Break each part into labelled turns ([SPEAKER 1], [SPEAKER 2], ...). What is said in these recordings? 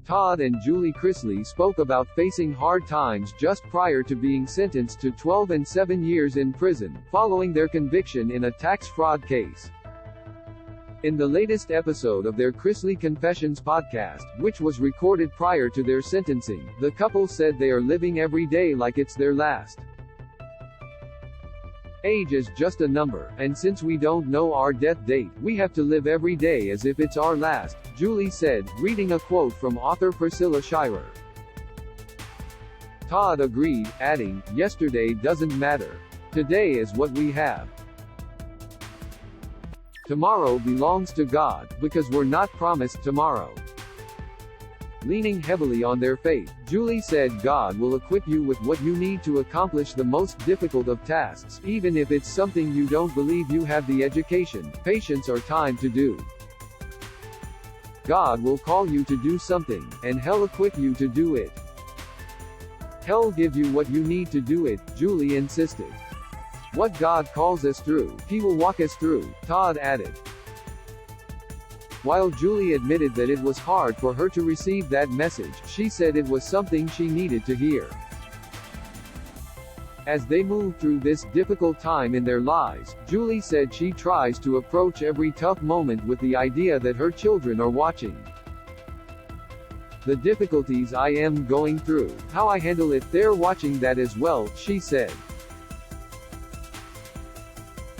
[SPEAKER 1] Todd and Julie Chrisley spoke about facing hard times just prior to being sentenced to 12 and 7 years in prison, following their conviction in a tax fraud case. In the latest episode of their Chrisley Confessions podcast, which was recorded prior to their sentencing, the couple said they are living every day like it's their last. Age is just a number, and since we don't know our death date, we have to live every day as if it's our last, Julie said, reading a quote from author Priscilla. Todd agreed, adding, "Yesterday doesn't matter. Today is what we have. Tomorrow belongs to God, because we're not promised tomorrow." Leaning heavily on their faith, Julie said God will equip you with what you need to accomplish the most difficult of tasks, even if it's something you don't believe you have the education, patience or time to do. God will call you to do something, and He'll equip you to do it. He'll give you what you need to do it, Julie insisted. What God calls us through, He will walk us through, Todd added. While Julie admitted that it was hard for her to receive that message, she said it was something she needed to hear. As they move through this difficult time in their lives, Julie said she tries to approach every tough moment with the idea that her children are watching. "The difficulties I am going through, how I handle it, they're watching that as well," she said.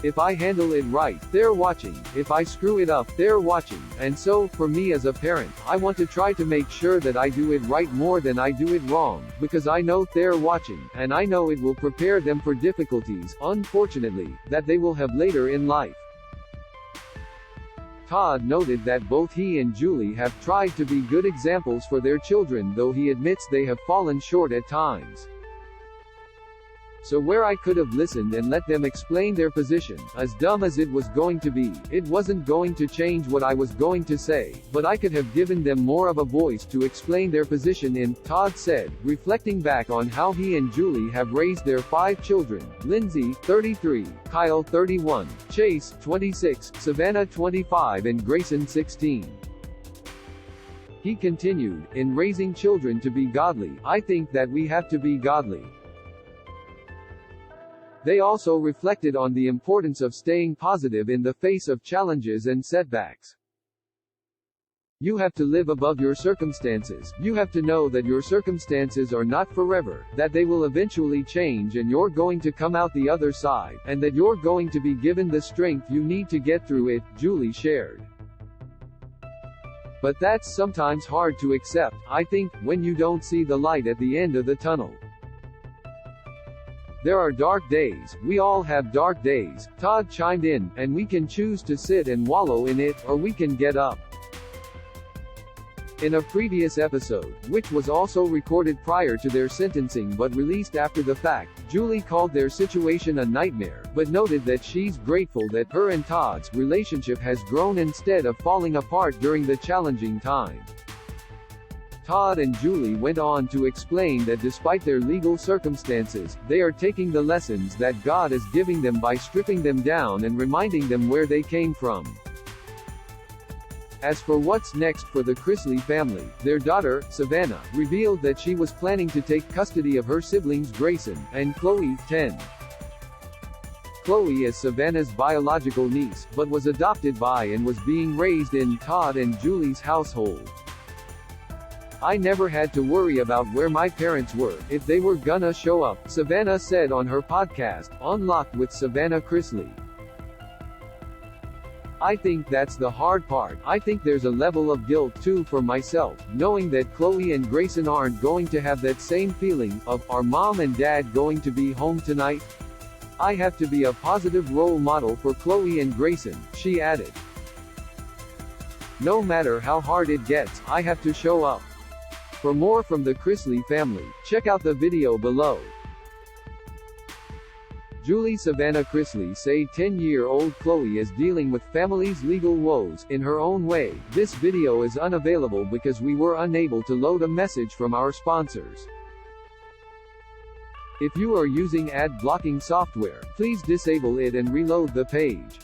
[SPEAKER 1] "If I handle it right, they're watching. If I screw it up, they're watching. And so, for me as a parent, I want to try to make sure that I do it right more than I do it wrong, because I know they're watching, and I know it will prepare them for difficulties, unfortunately, that they will have later in life." Todd noted that both he and Julie have tried to be good examples for their children, though he admits they have fallen short at times. "So where I could have listened and let them explain their position, as dumb as it was going to be, it wasn't going to change what I was going to say, but I could have given them more of a voice to explain their position in," Todd said, reflecting back on how he and Julie have raised their 5 children: Lindsay, 33, Kyle, 31, Chase, 26, Savannah, 25 and Grayson, 16. He continued, "In raising children to be godly, I think that we have to be godly." They also reflected on the importance of staying positive in the face of challenges and setbacks. "You have to live above your circumstances. You have to know that your circumstances are not forever, that they will eventually change and you're going to come out the other side, and that you're going to be given the strength you need to get through it," Julie shared. "But that's sometimes hard to accept, I think, when you don't see the light at the end of the tunnel. There are dark days, we all have dark days," Todd chimed in, "and we can choose to sit and wallow in it, or we can get up." In a previous episode, which was also recorded prior to their sentencing but released after the fact, Julie called their situation a nightmare, but noted that she's grateful that her and Todd's relationship has grown instead of falling apart during the challenging time. Todd and Julie went on to explain that despite their legal circumstances, they are taking the lessons that God is giving them by stripping them down and reminding them where they came from. As for what's next for the Chrisley family, their daughter, Savannah, revealed that she was planning to take custody of her siblings Grayson and Chloe, 10. Chloe is Savannah's biological niece, but was adopted by and was being raised in Todd and Julie's household. "I never had to worry about where my parents were, if they were gonna show up," Savannah said on her podcast, Unlocked with Savannah Chrisley. "I think that's the hard part. I think there's a level of guilt too for myself, knowing that Chloe and Grayson aren't going to have that same feeling, of, are mom and dad going to be home tonight? I have to be a positive role model for Chloe and Grayson," she added. "No matter how hard it gets, I have to show up." For more from the Chrisley family, check out the video below. Julie Savannah Chrisley say 10-year-old Chloe is dealing with family's legal woes, in her own way. This video is unavailable because we were unable to load a message from our sponsors. If you are using ad blocking software, please disable it and reload the page.